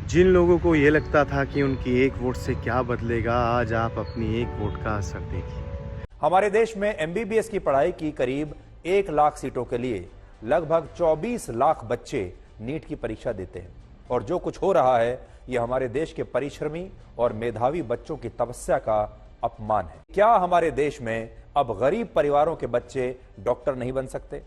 जिन लोगों को ये लगता था कि उनकी एक वोट से क्या बदलेगा, आज आप अपनी एक वोट का असर देखिए। हमारे देश में एमबीबीएस की पढ़ाई की करीब 1 लाख सीटों के लिए लगभग 24 लाख बच्चे नीट की परीक्षा देते हैं और जो कुछ हो रहा है यह हमारे देश के परिश्रमी और मेधावी बच्चों की तपस्या का अपमान है। क्या हमारे देश में अब गरीब परिवारों के बच्चे डॉक्टर नहीं बन सकते?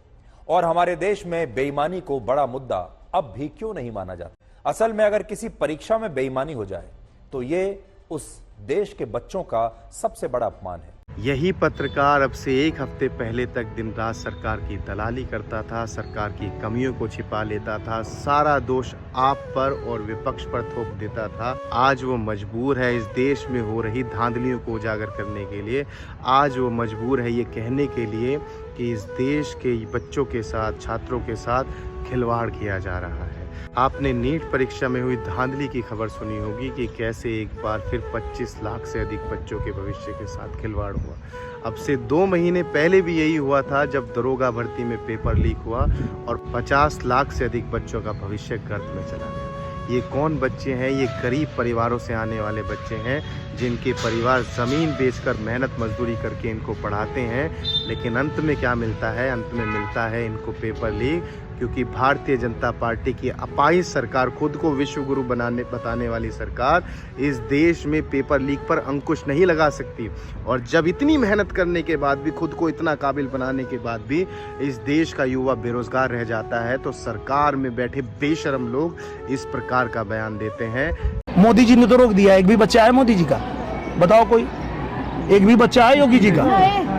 और हमारे देश में बेईमानी को बड़ा मुद्दा अब भी क्यों नहीं माना जाता? असल में अगर किसी परीक्षा में बेईमानी हो जाए तो ये उस देश के बच्चों का सबसे बड़ा अपमान है। यही पत्रकार अब से एक हफ्ते पहले तक दिन रात सरकार की दलाली करता था, सरकार की कमियों को छिपा लेता था, सारा दोष आप पर और विपक्ष पर थोप देता था। आज वो मजबूर है इस देश में हो रही धांधलियों को उजागर करने के लिए। आज वो मजबूर है ये कहने के लिए कि इस देश के बच्चों के साथ, छात्रों के साथ खिलवाड़ किया जा रहा है। आपने नीट परीक्षा में हुई धांधली की खबर सुनी होगी कि कैसे एक बार फिर 25 लाख से अधिक बच्चों के भविष्य के साथ खिलवाड़ हुआ। अब से 2 महीने पहले भी यही हुआ था जब दरोगा भर्ती में पेपर लीक हुआ और 50 लाख से अधिक बच्चों का भविष्य गर्त में चला गया। ये कौन बच्चे हैं? ये गरीब परिवारों से आने वाले बच्चे हैं जिनके परिवार ज़मीन बेचकर मेहनत मजदूरी करके इनको पढ़ाते हैं, लेकिन अंत में क्या मिलता है? अंत में मिलता है इनको पेपर लीक, क्योंकि भारतीय जनता पार्टी की अपाहिज सरकार, खुद को विश्व गुरु बताने वाली सरकार इस देश में पेपर लीक पर अंकुश नहीं लगा सकती। और जब इतनी मेहनत करने के बाद भी, खुद को इतना काबिल बनाने के बाद भी इस देश का युवा बेरोजगार रह जाता है, तो सरकार में बैठे बेशरम लोग इस प्रकार का बयान देते हैं। मोदी जी ने तो रोक दिया। एक भी बच्चा है मोदी जी का? बताओ कोई एक भी बच्चा है योगी जी का?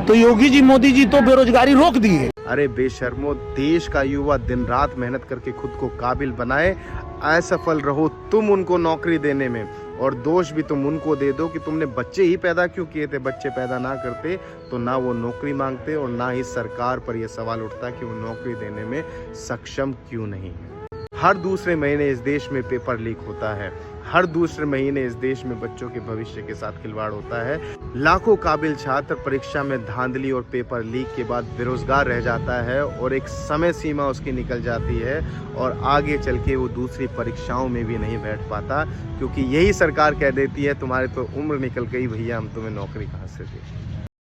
तो योगी जी, मोदी जी तो बेरोजगारी रोक दिए। अरे बेशर्मो, देश का युवा दिन रात मेहनत करके खुद को काबिल बनाए, असफल रहो तुम उनको नौकरी देने में, और दोष भी तुम उनको दे दो कि तुमने बच्चे ही पैदा क्यों किए थे। बच्चे पैदा ना करते तो ना वो नौकरी मांगते और ना ही सरकार पर यह सवाल उठता कि वो नौकरी देने में सक्षम क्यों नहीं है। हर दूसरे महीने इस देश में पेपर लीक होता है, हर दूसरे महीने इस देश में बच्चों के भविष्य के साथ खिलवाड़ होता है। लाखों काबिल छात्र परीक्षा में धांधली और पेपर लीक के बाद बेरोजगार रह जाता है और एक समय सीमा उसकी निकल जाती है और आगे चल के वो दूसरी परीक्षाओं में भी नहीं बैठ पाता, क्योंकि यही सरकार कह देती है तुम्हारी तो उम्र निकल गई भैया, हम तुम्हें नौकरी कहाँ से दें।